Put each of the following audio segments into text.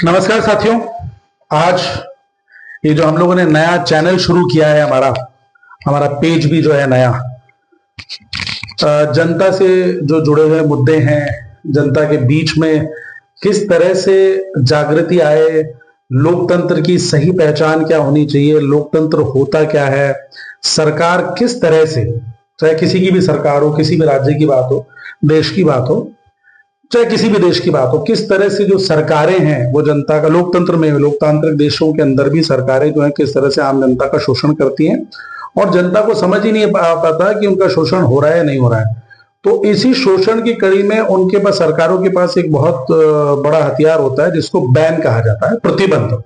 नमस्कार साथियों। आज ये जो हम लोगों ने नया चैनल शुरू किया है, हमारा पेज भी जो है नया, जनता से जो जुड़े हुए मुद्दे हैं, जनता के बीच में किस तरह से जागृति आए, लोकतंत्र की सही पहचान क्या होनी चाहिए, लोकतंत्र होता क्या है, सरकार किस तरह से, चाहे किसी की भी सरकार हो, किसी भी राज्य की बात हो, देश की बात हो, चाहे किसी भी देश की बात हो, किस तरह से जो सरकारें हैं वो जनता का, लोकतंत्र में, लोकतांत्रिक देशों के अंदर भी सरकारें जो है किस तरह से आम जनता का शोषण करती हैं और जनता को समझ ही नहीं पाता कि उनका शोषण हो रहा है या नहीं हो रहा है। तो इसी शोषण की कड़ी में उनके पास, सरकारों के पास एक बहुत बड़ा हथियार होता है जिसको बैन कहा जाता है, प्रतिबंध।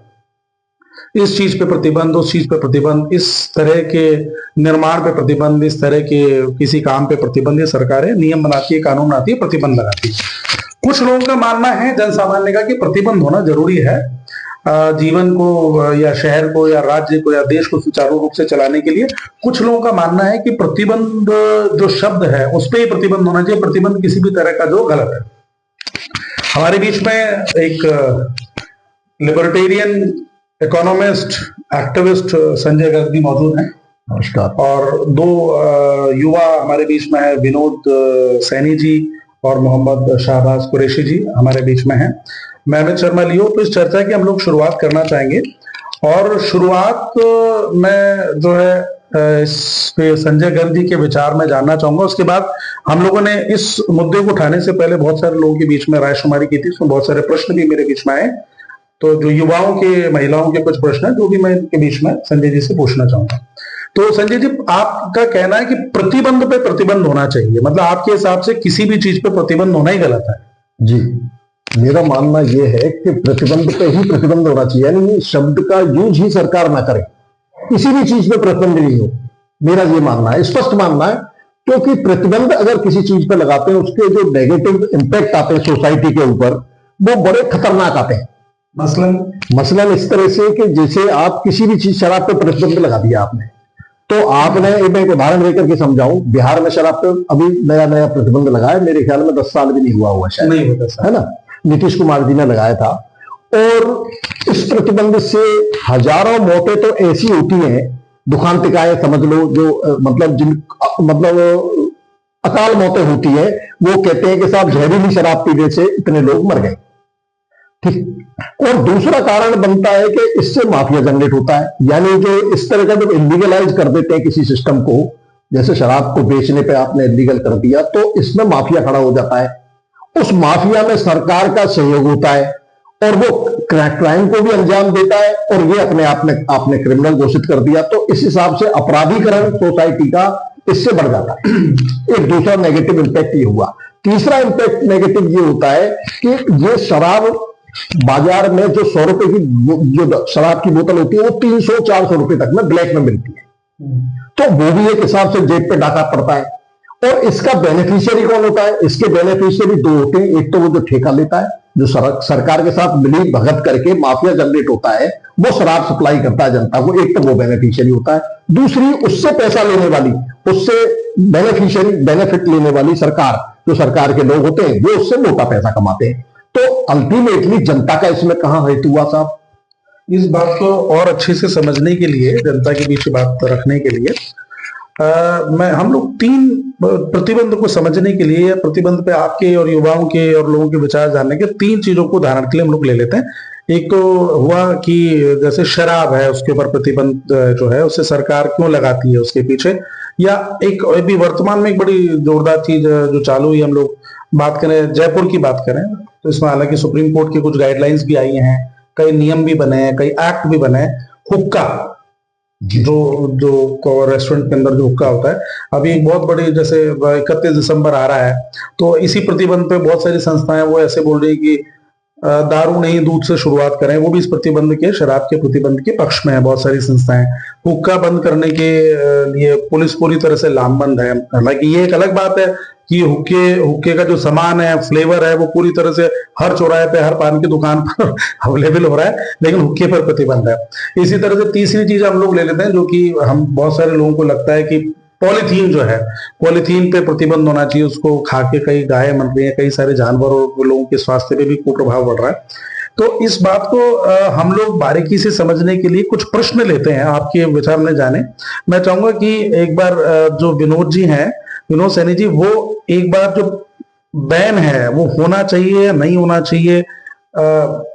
इस चीज पे प्रतिबंध, उस चीज पे प्रतिबंध, इस तरह के निर्माण पे प्रतिबंध, इस तरह के किसी काम पे प्रतिबंध। ये सरकारें नियम बनाती है, कानून बनाती है, प्रतिबंध लगाती है। कुछ लोगों का मानना है, जन सामान्य का, कि प्रतिबंध होना जरूरी है जीवन को या शहर को या राज्य को या देश को सुचारू रूप से चलाने के लिए। कुछ लोगों का मानना है कि प्रतिबंध जो शब्द है उस पर ही प्रतिबंध होना चाहिए, प्रतिबंध किसी भी तरह का जो गलत है। हमारे बीच में एक libertarian economist, activist Sanjay Garg मौजूद हैं। नमस्कार। और दो युवा हमारे बीच में है, विनोद सैनी जी और मोहम्मद शाहबाज कुरैशी जी हमारे बीच में हैं। मैं अमित शर्मा लियो। तो इस चर्चा की हम लोग शुरुआत करना चाहेंगे और शुरुआत में जो है इस पे संजय गर्ग जी के विचार में जानना चाहूंगा। उसके बाद हम लोगों ने इस मुद्दे को उठाने से पहले बहुत सारे लोगों के बीच में रायशुमारी की थी, उसमें बहुत सारे प्रश्न भी मेरे बीच में आए। तो जो युवाओं के, महिलाओं के कुछ प्रश्न है जो भी मैं इनके बीच में संजय जी से पूछना चाहूंगा। तो संजय जी, आपका कहना है कि प्रतिबंध पे प्रतिबंध होना चाहिए, मतलब आपके हिसाब से किसी भी चीज पे प्रतिबंध होना ही गलत है? जी, मेरा मानना यह है कि प्रतिबंध पे ही प्रतिबंध होना चाहिए, यानी शब्द का यूज ही सरकार ना करे, किसी भी चीज पे प्रतिबंध नहीं हो। मेरा ये मानना है, स्पष्ट मानना है, क्योंकि प्रतिबंध अगर किसी चीज पे लगाते हैं उसके जो नेगेटिव इंपैक्ट आते हैं सोसाइटी के ऊपर वो बड़े खतरनाक आते हैं। मसलन इस तरह से कि जैसे आप किसी भी चीज, शराब पे प्रतिबंध लगा दिया आपने, तो आपने, मैं एक उदाहरण देकर के समझाऊं, बिहार में शराब पे अभी नया नया प्रतिबंध लगाया, मेरे ख्याल में 10 साल भी नहीं हुआ शायद, नहीं होता है ना, नीतीश कुमार जी ने लगाया था। और इस प्रतिबंध से हजारों मौतें तो ऐसी होती हैं, दुखांतिकाएं समझ लो, जो मतलब अकाल मौतें होती है। वो कहते हैं कि साहब जहरीली शराब पीने से इतने लोग मर गए, ठीक। और दूसरा कारण बनता है कि इससे माफिया जनरेट होता है, यानी जो इस तरह का जब इलीगलाइज कर देते हैं किसी सिस्टम को, जैसे शराब को बेचने पे आपने इलीगल कर दिया, तो इसमें माफिया खड़ा हो जाता है। उस माफिया में सरकार का सहयोग होता है और वो क्राइम को भी अंजाम देता है, और ये अपने आप में आपने क्रिमिनल घोषित कर दिया, तो इस हिसाब से अपराधीकरण सोसाइटी का इससे बढ़ जाता है। एक दूसरा नेगेटिव इंपैक्ट ये हुआ। तीसरा इंपैक्ट नेगेटिव ये होता है कि ये शराब बाजार में जो 100 रुपए की जो शराब की बोतल होती है वो 300-400 रुपए तक में ब्लैक में मिलती है, तो वो भी एक हिसाब से जेब पे डाका पड़ता है। और इसका बेनिफिशियरी कौन होता है? इसके बेनिफिशियरी दो होते हैं, एक तो वो जो ठेका लेता है, जो सरकार के साथ मिली भगत करके माफिया जनरेट होता है, वो शराब सप्लाई करता है जनता को, एक तो वो बेनिफिशियरी होता है। दूसरी, उससे पैसा लेने वाली, उससे बेनिफिट लेने वाली सरकार, जो सरकार के लोग होते हैं, वो उससे मोटा पैसा कमाते हैं। तो अल्टीमेटली जनता का इसमें कहां हेतु हुआ साहब? इस बात को और अच्छे से समझने के लिए, जनता के बीच बात रखने के लिए, हम लोग 3 प्रतिबंध को समझने के लिए, प्रतिबंध पे आपके और युवाओं के और लोगों के विचार जानने के 3 चीजों को उदाहरण के लिए हम लोग ले लेते हैं। एक तो हुआ कि जैसे शराब है, उसके ऊपर प्रतिबंध जो है उसे सरकार क्यों लगाती है, उसके पीछे। या एक अभी वर्तमान में एक बड़ी जोरदार चीज जो चालू हुई, हम लोग बात करें, जयपुर की बात करें, तो इसमें हालांकि सुप्रीम कोर्ट की कुछ गाइडलाइंस भी आई हैं, कई नियम भी बने हैं, कई एक्ट भी बने हैं। हुक्का, जो रेस्टोरेंट के अंदर जो हुक्का होता है, अभी एक बहुत बड़ी, जैसे 31 दिसंबर आ रहा है, तो इसी प्रतिबंध पे बहुत सारी संस्थाएं वो ऐसे बोल रही कि दारू नहीं दूध से शुरुआत करें, वो भी इस प्रतिबंध के, शराब के प्रतिबंध के पक्ष में है। बहुत सारी संस्थाएं हुक्का बंद करने के लिए पुलिस पूरी तरह से लामबंद है। हालांकि ये एक अलग बात है कि हुक्के का जो सामान है, फ्लेवर है, वो पूरी तरह से हर चौराहे पे, हर पान की दुकान पर अवेलेबल हो रहा है, लेकिन हुक्के पर प्रतिबंध है। इसी तरह से तीसरी चीज हम लोग ले लेते हैं, जो कि हम बहुत सारे लोगों को लगता है कि पॉलीथीन जो है, पॉलीथीन पे प्रतिबंध होना चाहिए। उसको खा के कई गायें मर रही हैं, कई सारे जानवर और लोगों के स्वास्थ्य पे भी कुप्रभाव बढ़ रहा है। तो इस बात को हम लोग बारीकी से समझने के लिए कुछ प्रश्न लेते हैं, आपके विचार में जाने। मैं चाहूंगा कि एक बार जो विनोद जी हैं, विनोद सैनी जी, वो एक बार जो बैन है वो होना चाहिए या नहीं होना चाहिए,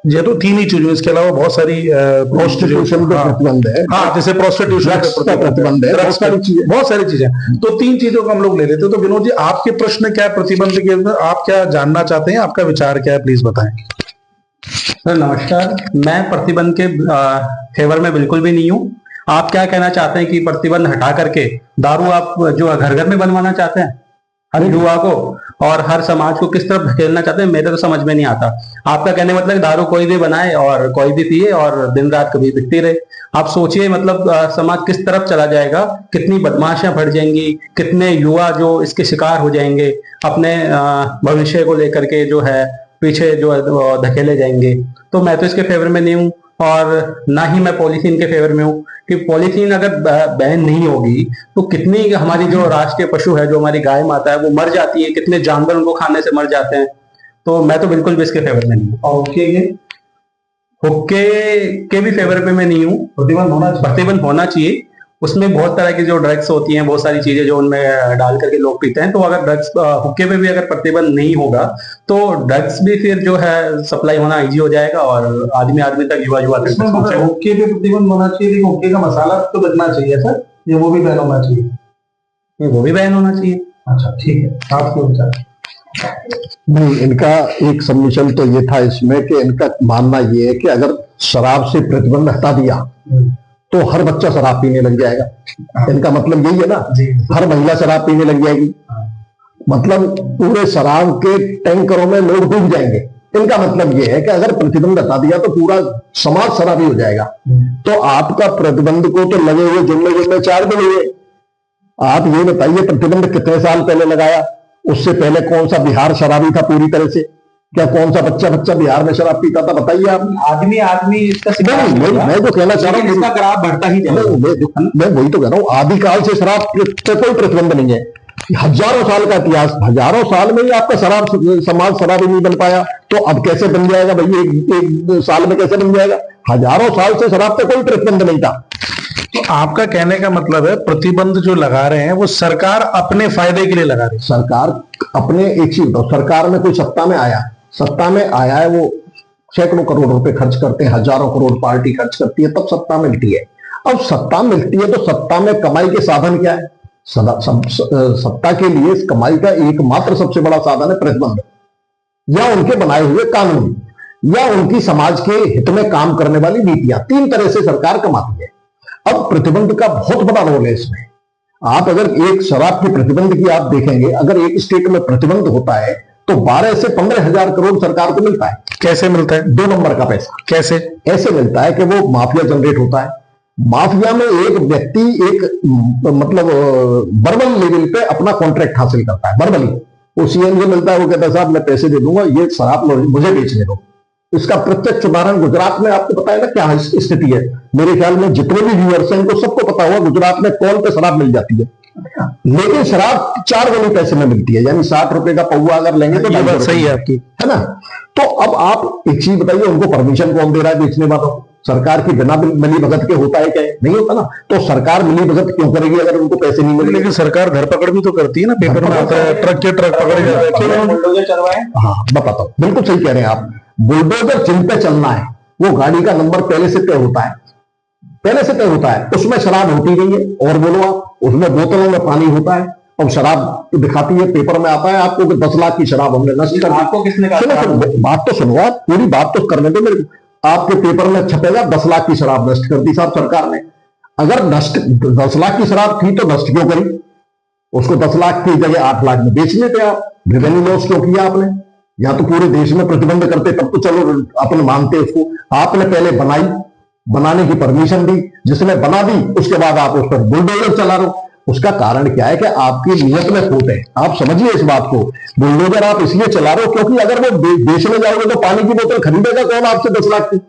ये तो तीन ही चीजें, इसके अलावा बहुत सारी प्रोस्टिट्यूशन पे प्रतिबंध है, हाँ, जैसे प्रोस्टिट्यूशन पे प्रतिबंध है, बहुत सारी चीजें, तो तीन चीजों को हम लोग ले लेते हैं। तो विनोद जी, आपके प्रश्न क्या है प्रतिबंध के अंदर, आप क्या जानना चाहते हैं, आपका विचार क्या है, प्लीज बताएं। सर नमस्कार, मैं प्रतिबंध के फेवर में बिल्कुल भी नहीं हूँ। आप क्या कहना चाहते हैं कि प्रतिबंध हटा करके दारू आप जो घर घर में बनवाना चाहते हैं हर युवा को और हर समाज को किस तरफ धकेलना चाहते हैं, मेरे तो समझ में नहीं आता। आपका कहने मतलब दारू कोई भी बनाए और कोई भी पिए और दिन रात कभी बिकती रहे। आप सोचिए मतलब समाज किस तरफ चला जाएगा, कितनी बदमाशियां बढ़ जाएंगी, कितने युवा जो इसके शिकार हो जाएंगे, अपने भविष्य को लेकर के जो है पीछे जो धकेले जाएंगे। तो मैं तो इसके फेवर में नहीं हूँ और ना ही मैं पॉलीथीन के फेवर में हूँ कि पॉलीथीन अगर बैन नहीं होगी तो कितनी हमारी जो राष्ट्रीय पशु है, जो हमारी गाय माता है, वो मर जाती है, कितने जानवर उनको खाने से मर जाते हैं। तो मैं तो बिल्कुल भी इसके फेवर में नहीं हूँ। और हुक्के के भी फेवर में मैं नहीं हूँ। प्रतिबंध होना चाहिए। उसमें बहुत तरह की जो ड्रग्स होती हैं, बहुत सारी चीजें जो उनमें डाल करके लोग पीते हैं। तो अगर ड्रग्स हुक्के पे भी अगर प्रतिबंध नहीं होगा तो ड्रग्स भी फिर जो है सप्लाई होना इजी हो जाएगा और आदमी तक, युवा तक। हुक्के पे प्रतिबंध होना चाहिए, लेकिन हुक्के का मसाला तो बचना चाहिए सर, ये वो भी बैन होना चाहिए। वो भी बैन होना चाहिए। अच्छा ठीक है, आपके विचार। नहीं, इनका एक सबमिशन तो ये था इसमें कि इनका मानना ये है कि अगर शराब से प्रतिबंध हटा दिया तो हर बच्चा शराब पीने लग जाएगा। इनका मतलब यही है ना, हर महिला शराब पीने लग जाएगी, मतलब पूरे शराब के टैंकरों में लोग डूब जाएंगे। इनका मतलब यह है कि अगर प्रतिबंध हटा दिया तो पूरा समाज शराबी हो जाएगा। तो आपका प्रतिबंध को तो लगे हुए जुम्मे 4 दिन हुए। आप ये बताइए प्रतिबंध कितने साल पहले लगाया, उससे पहले कौन सा बिहार शराबी था पूरी तरह से? क्या कौन सा बच्चा बिहार में शराब पीता था, बताइए आप। आदमी इसका मैं जो कहना चाह रहा हूँ, इसका ग्राफ बढ़ता ही जाएगा। मैं वही तो कह रहा हूँ, आदिकाल से शराब पे कोई प्रतिबंध नहीं है। हजारों साल का इतिहास, हजारों साल में ही आपका शराब समाज शराबी नहीं बन पाया, तो अब कैसे बन जाएगा भाई? एक साल में कैसे बन जाएगा? हजारों साल से शराब पे कोई प्रतिबंध नहीं था। तो आपका कहने का मतलब है प्रतिबंध जो लगा रहे हैं वो सरकार अपने फायदे के लिए लगा रही है। सरकार अपने, एक चीज बताओ, सरकार में कोई सत्ता में आया है, वो सैकड़ों करोड़ रुपए खर्च करते हैं, हजारों करोड़ पार्टी खर्च करती है, तब सत्ता मिलती है। अब सत्ता मिलती है तो सत्ता में कमाई के साधन क्या है? सत्ता के लिए कमाई का एकमात्र सबसे बड़ा साधन है प्रतिबंध, या उनके बनाए हुए कानून, या उनकी समाज के हित में काम करने वाली नीतियां। 3 तरह से सरकार कमाती है। अब प्रतिबंध का बहुत बड़ा रोल है इसमें। आप अगर एक शराब के प्रतिबंध की आप देखेंगे, अगर एक स्टेट में प्रतिबंध होता है तो 12 से 15 हजार करोड़ सरकार को मिलता है। कैसे मिलता है? 2 नंबर का पैसा। कैसे? ऐसे मिलता है कि वो माफिया जनरेट होता है। माफिया में एक व्यक्ति एक मतलब वर्बल लेवल पे अपना कॉन्ट्रैक्ट हासिल करता है, वर्बली। वो सीएम जो मिलता है वो कहता है साहब मैं पैसे दे दूंगा, ये शराब मुझे बेचने दो। इसका प्रत्यक्ष उदाहरण गुजरात में आपको पता है ना क्या स्थिति है। मेरे ख्याल में जितने भी व्यूअर्स हैं उनको सबको पता होगा गुजरात में कॉल पे शराब मिल जाती है, लेकिन शराब 4 गुने पैसे में मिलती है, यानी 60 रुपए का पौवा अगर लेंगे तो ये बात सही है आपकी, है ना। तो अब आप एक चीज बताइए, उनको परमिशन कौन दे रहा है बेचने वालों को? सरकार की बिना मिली भगत के होता है क्या? नहीं होता ना। तो सरकार मिली भगत क्यों करेगी अगर उनको पैसे नहीं मिलेंगे? लेकिन सरकार धरपकड़ भी तो करती है ना, पेपर में आता है ट्रक के ट्रक पकड़े जाते हैं। हाँ मैं बताता हूँ, बिल्कुल सही कह रहे हैं आप। बुलडोजर जिन पे चलना है वो गाड़ी का नंबर पहले से तय होता है, उसमें शराब होती नहीं है। और बोलो आप, उसमें बोतलों में पानी होता है और शराब दिखाती है, पेपर में आता है आपको कि 10 लाख की शराब हमने नष्ट कर दी। आपको किसने कहा? बात तो सुनो आप, पूरी बात तो करने दो मेरे को। आपके पेपर में छपेगा 10 लाख की शराब नष्ट कर दी साहब सरकार ने। अगर नष्ट 10 लाख की शराब थी तो नष्ट क्यों करी? उसको 10 लाख की जगह 8 लाख में बेच लेते आप। रेवेन्यू लॉस क्यों किया आपने? या तो पूरे देश में प्रतिबंध करते तब तो चलो अपने मानते उसको। आपने पहले बनाने की परमिशन दी, जिसने बना दी उसके बाद आप उस पर बुलडोजर चला रहे हो। उसका कारण क्या है कि आपकी नियत में खोट है। आप समझिए इस बात को। बुलडोजर आप इसलिए चला रहे हो क्योंकि अगर वो बेचने जाओगे तो पानी की बोतल खरीदेगा कौन आपसे 10 लाख की?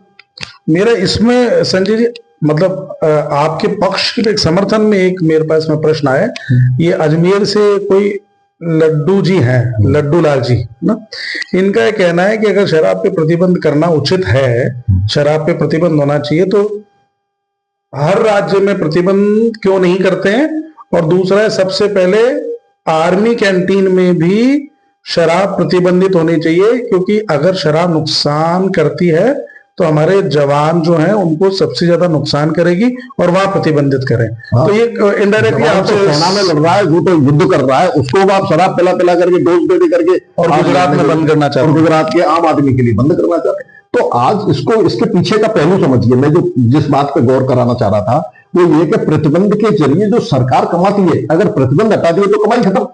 मेरा इसमें संजय जी मतलब आपके पक्ष के समर्थन में एक मेरे पास में प्रश्न आया। ये अजमेर से कोई लड्डू जी हैं, लड्डू लाल जी ना, इनका कहना है कि अगर शराब पे प्रतिबंध करना उचित है, शराब पे प्रतिबंध होना चाहिए, तो हर राज्य में प्रतिबंध क्यों नहीं करते हैं। और दूसरा है, सबसे पहले आर्मी कैंटीन में भी शराब प्रतिबंधित होनी चाहिए, क्योंकि अगर शराब नुकसान करती है तो हमारे जवान जो हैं उनको सबसे ज्यादा नुकसान करेगी, और वहां प्रतिबंधित करें। हाँ। तो ये इनडायरेक्टली जवान तो आपसे सेना में लड़ रहा है, वो तो युद्ध कर रहा है, उसको आप शराब पिला पिला करके डोज दे करके और गुजरात में बंद करना चाहते और हैं, गुजरात के आम आदमी के लिए बंद करना चाहते हैं। तो आज इसको, इसके पीछे का पहलू समझिए। मैं जो जिस बात पे गौर कराना चाह रहा था वो ये कि प्रतिबंध के जरिए जो सरकार कमाती है, अगर प्रतिबंध हटा दिए तो कमाई खत्म।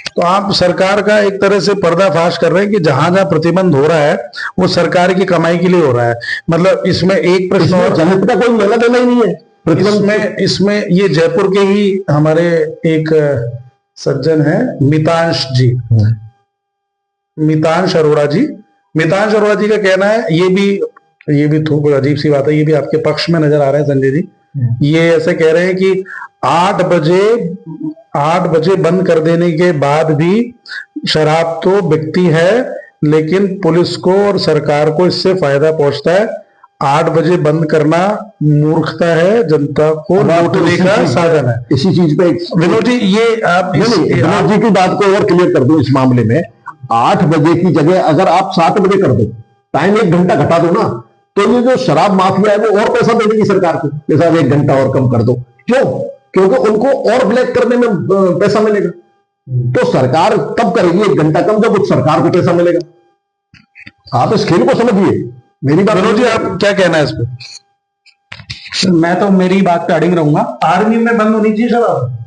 तो आप सरकार का एक तरह से पर्दाफाश कर रहे हैं कि जहां जहां प्रतिबंध हो रहा है वो सरकार की कमाई के लिए हो रहा है। मतलब इसमें एक प्रश्न और, जनहित का कोई लेना देना ही नहीं है प्रतिबंध इसमें ये जयपुर के ही हमारे एक सज्जन हैं मितांश जी, मितांश अरोड़ा जी, मितांश अरोड़ा जी का कहना है, ये भी थोड़ी अजीब सी बात है, ये भी आपके पक्ष में नजर आ रहे हैं संजय जी। ये ऐसे कह रहे हैं कि 8 बजे बंद कर देने के बाद भी शराब तो बिकती है, लेकिन पुलिस को और सरकार को इससे फायदा पहुंचता है। 8 बजे बंद करना मूर्खता है, जनता को लूटने का साधन है। इसी चीज पे विनोद जी, ये आप विनोद जी की बात को और क्लियर कर दूं इस मामले में। 8 बजे की जगह अगर आप 7 बजे कर दो, टाइम 1 घंटा घटा दो ना, तो ये जो शराब माफिया है वो और पैसा दे देगी सरकार को, जैसा 1 घंटा और कम कर दो। क्यों? क्योंकि उनको और ब्लैक करने में पैसा मिलेगा। तो सरकार तब करेगी 1 घंटा कम जब उस सरकार को पैसा मिलेगा। आप इस खेल को समझिए। मेरी बात, विनोद जी आप क्या कहना है इस पे? मैं तो मेरी बात पे अड़िग रहूंगा। आर्मी में बंद होनी चाहिए शराब?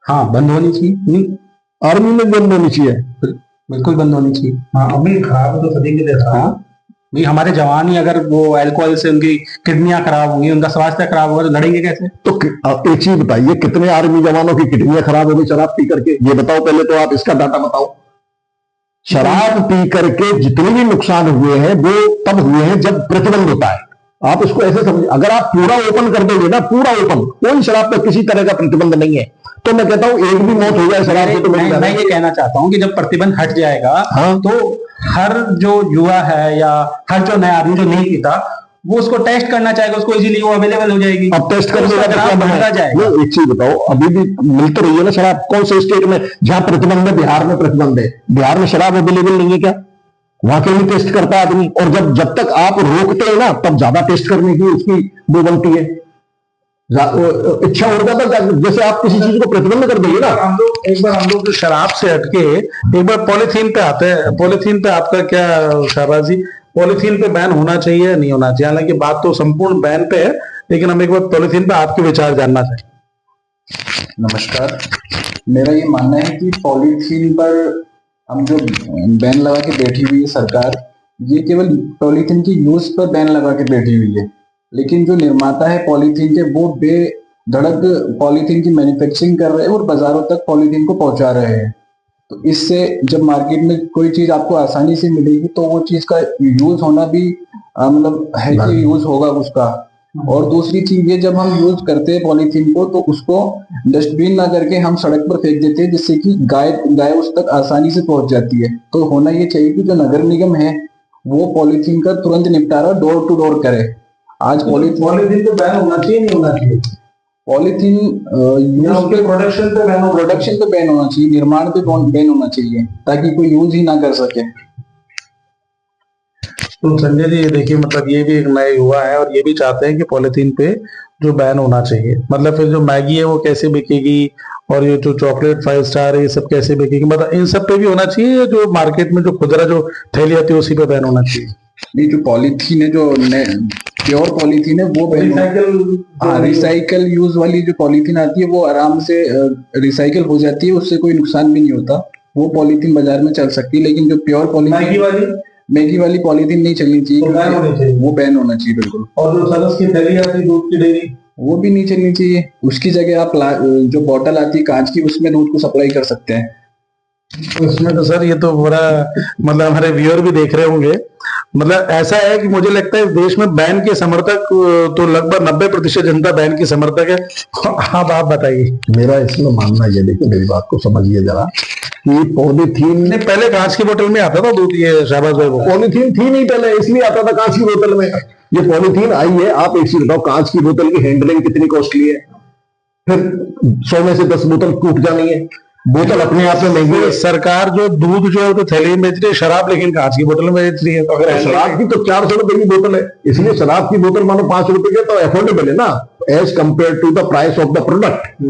हाँ, बंद होनी चाहिए, आर्मी में बंद होनी चाहिए, बिल्कुल बंद होनी चाहिए। हाँ, अमीर खराब तो सभी के देता है। भाई हमारे जवान ही अगर वो अल्कोहल से उनकी किडनियां खराब होंगी, उनका स्वास्थ्य खराब होगा, तो लड़ेंगे कैसे? तो एक चीज बताइए, कितने आर्मी जवानों की किडनियां खराब हो गई शराब पी करके? ये बताओ पहले, तो आप इसका डाटा बताओ। शराब पी करके जितने भी नुकसान हुए हैं वो तब हुए हैं जब प्रतिबंध होता है। आप इसको ऐसे समझिए, अगर आप पूरा ओपन कर दोगे ना, पूरा ओपन, कोई शराब पर किसी तरह का प्रतिबंध नहीं है, तो मैं कहता हूं एक भी मौत हो जाए शराब से, तो मैं ये कहना चाहता हूं कि जब प्रतिबंध हट जाएगा, हाँ, तो हर जो युवा है या हर जो नया आदमी जो नहीं पीता, वो उसको टेस्ट करना चाहेगा, उसको इजीली वो अवेलेबल हो जाएगी। अब टेस्ट करने का खराब बढ़ता जाएगा। एक चीज बताओ, अभी भी मिल तो रही है ना शराब? कौन से स्टेट में जहां प्रतिबंध है? बिहार में प्रतिबंध है। बिहार में शराब अवेलेबल नहीं है क्या? वहां क्यों नहीं टेस्ट करता आदमी? और जब तक आप रोकते हैं ना, तब ज्यादा टेस्ट करने की उसकी वो बनती है, इच्छा हो जाता है। जैसे आप किसी चीज को प्रतिबंध कर देंगे ना, एक बार हम लोग जो शराब से हटके एक बार पॉलिथीन पे आते हैं। पॉलिथीन पे आपका क्या शाहबाज जी, पॉलिथीन पे बैन होना चाहिए या नहीं होना चाहिए? हालांकि बात तो संपूर्ण बैन पे है, लेकिन हम एक बार पॉलिथीन पे आपके विचार जानना चाहेंगे। नमस्कार, मेरा ये मानना है कि पॉलीथीन पर हम जो बैन लगा के बैठी हुई है सरकार, ये केवल पॉलीथीन की यूज पर बैन लगा के बैठी हुई है, लेकिन जो निर्माता है पॉलीथीन के, वो बेधड़क पॉलीथीन की मैन्युफैक्चरिंग कर रहे हैं और बाजारों तक पॉलीथीन को पहुंचा रहे हैं। तो इससे जब मार्केट में कोई चीज आपको आसानी से मिलेगी, तो वो चीज का यूज होना भी मतलब है कि यूज होगा उसका। और दूसरी चीज ये, जब हम यूज करते हैं पॉलीथीन को, तो उसको डस्टबिन ना करके हम सड़क पर फेंक देते हैं, जिससे कि गाय उस तक आसानी से पहुंच जाती है। तो होना ये चाहिए कि जो नगर निगम है वो पॉलीथीन का तुरंत निपटारा डोर टू डोर करे। आज पॉलीथीन तो बैन होना चाहिए, नहीं होना चाहिए? पॉलीथीन प्रोडक्शन पे बैन होना चाहिए, निर्माण पे बैन होना चाहिए, ताकि कोई यूज ही ना कर सके। तो संजय जी देखिए, मतलब ये भी एक नए युवा है और ये भी चाहते हैं कि पॉलिथीन पे जो बैन होना चाहिए। मतलब फिर जो मैगी है वो कैसे बिकेगी, और ये जो चॉकलेट 5 स्टार है ये सब कैसे बिकेगी? मतलब इन सब पे भी होना चाहिए, जो मार्केट में जो खुदरा जो थैली आती है उसी पे बैन होना चाहिए? नहीं, जो पॉलीथीन है, जो प्योर पॉलीथीन है, वो रिसाइकल यूज वाली जो पॉलीथीन आती है वो आराम से रिसाइकल हो जाती है, उससे कोई नुकसान भी नहीं होता। वो पॉलीथीन बाजार में चल सकती है, लेकिन जो प्योर पॉलीथीन मैगी वाली पॉलीथीन नहीं चलनी चाहिए, वो बैन होना चाहिए बिल्कुल। और जो सरस की थैली आती है दूध की डेयरी, वो भी नहीं चलनी चाहिए। उसकी जगह आप जो बोतल आती है कांच की, उसमें दूध को सप्लाई कर सकते हैं। इसमें तो सर ये तो बड़ा मतलब हमारे व्यूअर भी देख रहे होंगे, मतलब ऐसा है कि मुझे लगता है इस देश में बैन के समर्थक तो लगभग 90% जनता बैन की समर्थक है। अब आप बताइए। मेरा इसमें मानना ये, देखिए मेरी बात को समझिए जरा, कि पॉलीथीन नहीं, पहले कांच की बोतल में आता था दूध, ये शाहबाज भाई, पॉलीथीन थी नहीं पहले, इसलिए आता था कांच की बोतल में। ये पॉलीथीन आई है। आप एक चीज बताओ, कांच की बोतल की हैंडलिंग कितनी कॉस्टली है, फिर 100 में से 10 बोतल टूट जानी है, बोतल अपने आप में महंगी है। सरकार जो दूध जो है तो थैली में बेच रही है, शराब लेकिन कांच की बोतल में बेच रही है। तो अगर शराब की तो 400 रुपए की बोतल है, इसलिए शराब की बोतल मानो 5 रुपए की, तो अफोर्डेबल है ना, as compare to the price of the product.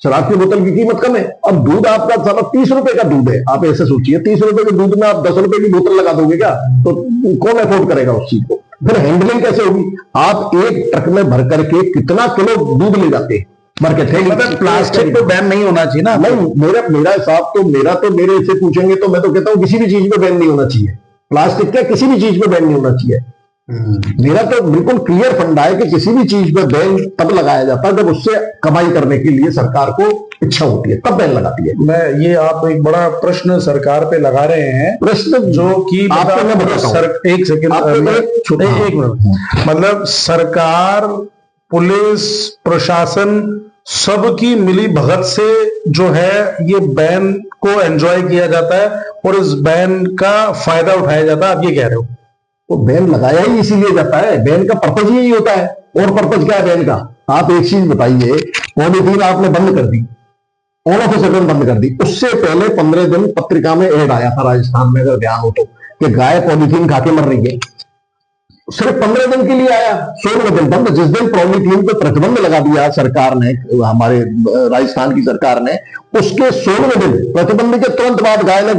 शराब की बोतल की कीमत कम है। अब दूध आपका सारा 30 रुपए का दूध है, आप ऐसे सोचिए 30 रुपए के दूध में आप 10 रुपए की बोतल लगा दोगे क्या? तो कौन अफोर्ड करेगा उस चीज को? फिर हैंडलिंग कैसे होगी? आप एक ट्रक में भर करके कितना किलो दूध ले जाते हैं मार्केट है। मतलब प्लास्टिक तो बैन नहीं होना चाहिए ना। नहीं, मेरा हिसाब तो मेरे से पूछेंगे तो मैं तो कहता हूं किसी भी चीज में बैन नहीं होना चाहिए। प्लास्टिक क्या, किसी भी चीज में बैन नहीं होना चाहिए। मेरा तो बिल्कुल क्लियर फंडा है कि किसी भी चीज में बैन तब लगाया जाता है जब उससे कमाई करने के लिए सरकार को इच्छा होती है, तब बैन लगाती है। मैं ये आप एक बड़ा प्रश्न सरकार पे लगा रहे हैं, प्रश्न जो कि आपको मैं बताता हूं। एक सेकंड, एक मिनट। मतलब सरकार, पुलिस, प्रशासन, सबकी मिली भगत से जो है ये बैन को एंजॉय किया जाता है और इस बैन का फायदा उठाया जाता है, आप ये कह रहे हो? तो बैन लगाया ही इसीलिए जाता है, बैन का पर्पज यही होता है। और पर्पज क्या है बैन का? आप एक चीज बताइए, पॉलीथीन आपने बंद कर दी, ऑल ऑफ अ सडन बंद कर दी, उससे पहले 15 दिन पत्रिका में ऐड आया था राजस्थान में, अगर ध्यान हो तो, कि गाय पॉलीथीन खा के मर रही है। सिर्फ 15 दिन के लिए आया, 16वें दिन बंद। जिस दिन पॉलीथीन पे प्रतिबंध लगा दिया सरकार ने, हमारे राजस्थान की सरकार ने, उसके 16वें दिन प्रतिबंध के तुरंत बाद गाय ने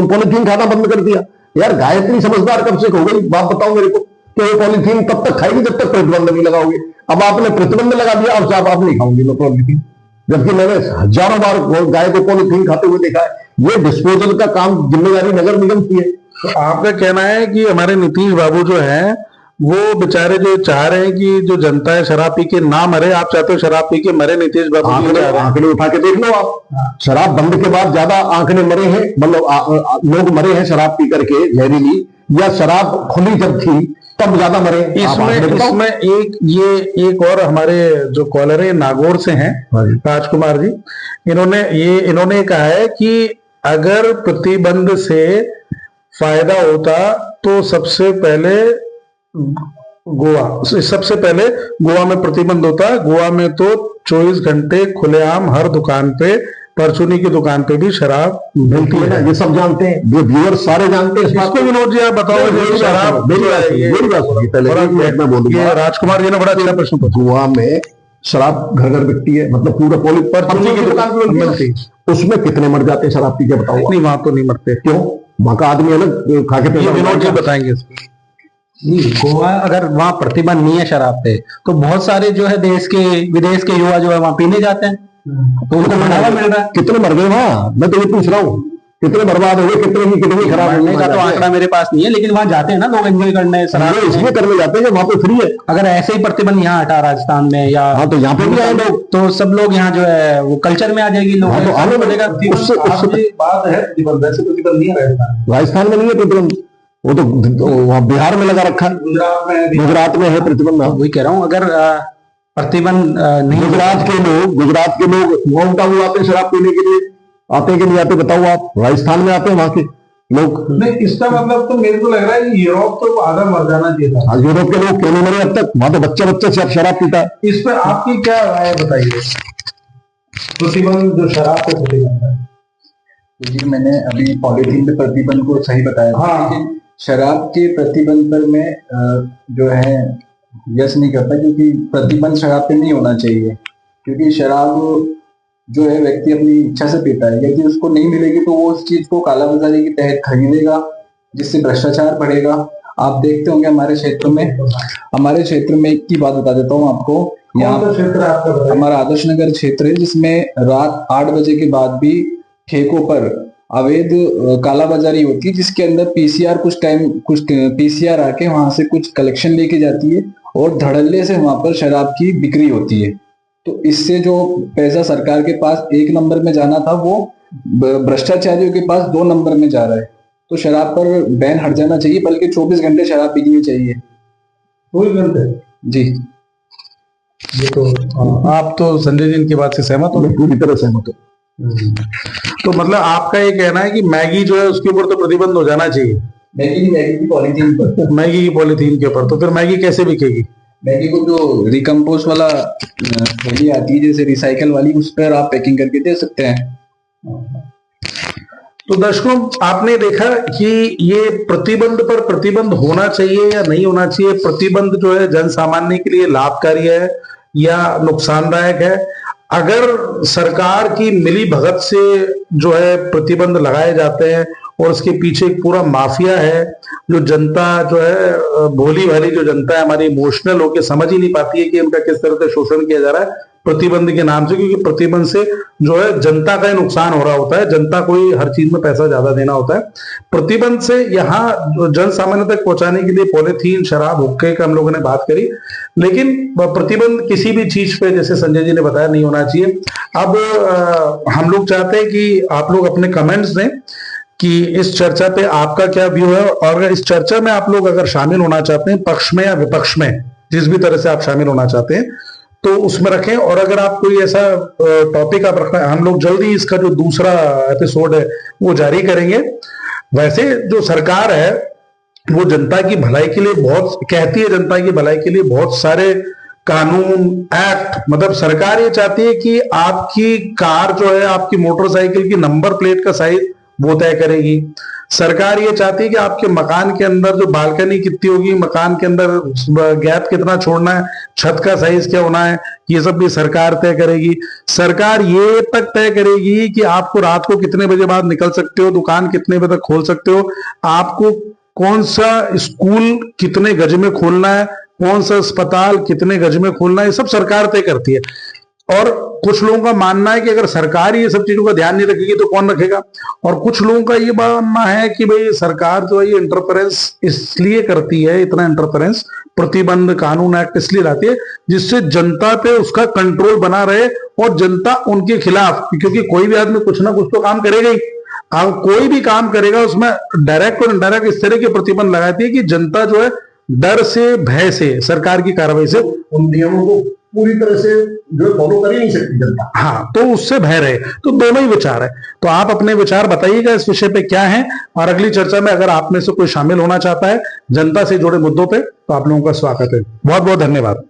पॉलीथीन खाना बंद कर दिया। यार गाय इतनी समझदार कब से हो गई? बात बताओ मेरे को, कि वो पॉलीथीन तब तक खाएगी जब तक प्रतिबंध नहीं लगाओगे। अब आपने प्रतिबंध लगा दिया, अब साहब आप नहीं खाऊंगी मैं पॉलीथीन, जबकि मैंने हजारों बार गाय को पॉलीथीन खाते हुए देखा है। ये डिस्पोजल का काम जिम्मेदारी नगर निगम की है। तो आपका कहना है कि हमारे नीतीश बाबू जो है वो बेचारे जो चाह रहे हैं कि जो जनता है शराब पी के ना मरे, आप चाहते हो शराब पी के मरे नीतीश बाबू? आंकड़े उठा के देख लो आप, शराब बंद के बाद ज्यादा आंकड़े मरे हैं, मतलब लोग मरे हैं शराब पी करके जहरीली, या शराब खुली जब थी तब ज्यादा मरे? इसमें एक और हमारे जो कॉलर है नागौर से हैं, राजकुमार जी, इन्होंने कहा है कि अगर प्रतिबंध से फायदा होता तो सबसे पहले गोवा में प्रतिबंध होता। गोवा में तो 24 घंटे खुलेआम हर दुकान पे, परचूनी की दुकान पे भी शराब मिलती है। ये सब जानते हैं, जो व्यूअर्स सारे जानते हैं। इसको विनोद जी आप बताओ, शराब राजकुमार जी ने बड़ा अच्छा प्रश्न पूछा। गोवा में शराब घर घर बिकती है, मतलब पूरा परचूनी की दुकान पे मिलती है। उसमें कितने मर जाते हैं शराब पी के, बताओ? नहीं, वहां तो नहीं मरते। क्यों? वहां का आदमी अलग खा के, विनोद जी बताएंगे। नहीं, गोवा अगर वहाँ प्रतिबंध नहीं है शराब पे, तो बहुत सारे जो है देश के विदेश के युवा जो है वहाँ पीने जाते हैं, तो उनको बढ़ावा मिल रहा है। कितने मर गए वहां? मैं तो ये पूछ रहा हूँ, कितने बर्बाद हो गए, कितने खराब होने का तो आंकड़ा मेरे पास नहीं है, लेकिन वहाँ जाते हैं ना लोग एंजॉय करने, शराब इसलिए करने जाते हैं वहां पे फ्री है। अगर ऐसे ही प्रतिबंध यहाँ हटा राजस्थान में, या हाँ तो यहाँ पे भी आए लोग, तो सब लोग यहाँ जो है वो कल्चर में आ जाएगी, लोग तो आने पड़ेगा। बात है प्रतिबंध, ऐसे प्रतिबंध नहीं है राजस्थान में, नहीं है प्रतिबंध, वो तो वहां बिहार में लगा रखा है, गुजरात में है प्रतिबंध। वही कह रहा हूँ, अगर प्रतिबंध नहीं, गुजरात के लोग माउंट आबू आते हैं शराब पीने के लिए, आते हैं कि नहीं आते बताओ आप? राजस्थान में आते हैं वहां के लोग। नहीं, इसका मतलब तो मेरे को लग रहा है यूरोप तो आधा मर जाना चाहिए था। यूरोप के लोग क्यों नहीं मरे अब तक? वहां तो बच्चा से शराब पीता है। इस पर आपकी क्या राय बताइए? प्रतिबंध जो शराब पे प्रतिबंध है, क्योंकि मैंने अभी पॉलीथीन पे प्रतिबंध को सही बताया था, हाँ। लेकिन शराब के प्रतिबंध पर मैं जो है यस नहीं करता, क्योंकि प्रतिबंध शराब पे नहीं होना चाहिए। क्योंकि शराब जो है व्यक्ति अपनी इच्छा से पीता है, यदि उसको नहीं मिलेगी तो वो उस चीज को कालाबाजारी के तहत खरीदेगा, जिससे भ्रष्टाचार बढ़ेगा। आप देखते होंगे हमारे क्षेत्र में एक की बात बता देता हूँ आपको। यहाँ क्षेत्र हमारा आदर्श नगर क्षेत्र है, जिसमें रात 8 बजे के बाद भी ठेकों पर अवैध कालाबाजारी होती है, जिसके अंदर कुछ पीसीआर आके वहां से कुछ कलेक्शन लेके जाती है और धड़ल्ले से वहां पर शराब की बिक्री होती है। तो इससे जो पैसा सरकार के पास 1 नंबर में जाना था, वो भ्रष्टाचारियों के पास 2 नंबर में जा रहा है। तो शराब पर बैन हट जाना चाहिए, बल्कि 24 घंटे शराब पीनी चाहिए। 24 घंटे? जी। ये तो आप तो संजय जी की बात से सहमत हो? पूरी तरह सहमत हो। तो मतलब आपका ये कहना है कि मैगी जो है उसके ऊपर तो प्रतिबंध हो जाना चाहिए? मैगी की पॉलीथीन पर। मैगी की पॉलीथीन के ऊपर। तो फिर मैगी कैसे बिकेगी? मैगी को जो रिकम्पोज वाला थैली आती है, जैसे रिसाइकल वाली, उस पर आप पैकिंग करके दे सकते हैं। तो दर्शकों, आपने देखा कि ये प्रतिबंध पर प्रतिबंध होना चाहिए या नहीं होना चाहिए। प्रतिबंध जो है जन सामान्य के लिए लाभकारी है या नुकसानदायक है। अगर सरकार की मिली भगत से जो है प्रतिबंध लगाए जाते हैं और उसके पीछे एक पूरा माफिया है, जो जनता जो है भोली भाली जो जनता है हमारी इमोशनल होकर समझ ही नहीं पाती है कि उनका किस तरह से शोषण किया जा रहा है प्रतिबंध के नाम से। क्योंकि प्रतिबंध से जो है जनता का ही नुकसान हो रहा होता है, जनता को ही हर चीज में पैसा ज्यादा देना होता है। प्रतिबंध से यहाँ जन सामान्य तक पहुंचाने के लिए पॉलिथीन, शराब, हुक्के का हम लोगों ने बात करी, लेकिन प्रतिबंध किसी भी चीज पे, जैसे संजय जी ने बताया, नहीं होना चाहिए। अब हम लोग चाहते हैं कि आप लोग अपने कमेंट्स दें कि इस चर्चा पे आपका क्या व्यू है, और अगर इस चर्चा में आप लोग अगर शामिल होना चाहते हैं, पक्ष में या विपक्ष में, जिस भी तरह से आप शामिल होना चाहते हैं तो उसमें रखें। और अगर आप कोई ऐसा टॉपिक आप रखना, हम लोग जल्दी इसका जो दूसरा एपिसोड है वो जारी करेंगे। वैसे जो सरकार है वो जनता की भलाई के लिए बहुत कहती है, जनता की भलाई के लिए बहुत सारे कानून, एक्ट, मतलब सरकार ये चाहती है कि आपकी कार जो है, आपकी मोटरसाइकिल की नंबर प्लेट का साइज वो तय करेगी। सरकार ये चाहती है कि आपके मकान के अंदर जो बालकनी कितनी होगी, मकान के अंदर गैप कितना छोड़ना है, छत का साइज क्या होना है, ये सब भी सरकार तय करेगी। सरकार ये तक तय करेगी कि आपको रात को कितने बजे बाद निकल सकते हो, दुकान कितने बजे तक खोल सकते हो, आपको कौन सा स्कूल कितने गज में खोलना है, कौन सा अस्पताल कितने गज में खोलना है, ये सब सरकार तय करती है। और कुछ लोगों का मानना है कि अगर सरकार ये सब चीजों का ध्यान नहीं रखेगी तो कौन रखेगा। और कुछ लोगों का ये मानना है कि भाई सरकार जो है ये इंटरफेरेंस इसलिए करती है, इतना इंटरफेरेंस, प्रतिबंध, कानून, एक्ट इसलिए लाती है जिससे जनता पे उसका कंट्रोल बना रहे और जनता उनके खिलाफ, क्योंकि कोई भी आदमी कुछ ना कुछ तो काम करेगा ही। अब कोई भी काम करेगा उसमें डायरेक्ट और इनडायरेक्ट इस तरह के प्रतिबंध लगाती है कि जनता जो है डर से, भय से, सरकार की कार्रवाई से उन नियमों को पूरी तरह से जो फॉलो कर ही नहीं सकती जनता। हाँ, तो उससे भय रहे। तो दोनों ही विचार है। तो आप अपने विचार बताइएगा इस विषय पे क्या है, और अगली चर्चा में अगर आप में से कोई शामिल होना चाहता है जनता से जुड़े मुद्दों पे, तो आप लोगों का स्वागत है। बहुत बहुत धन्यवाद।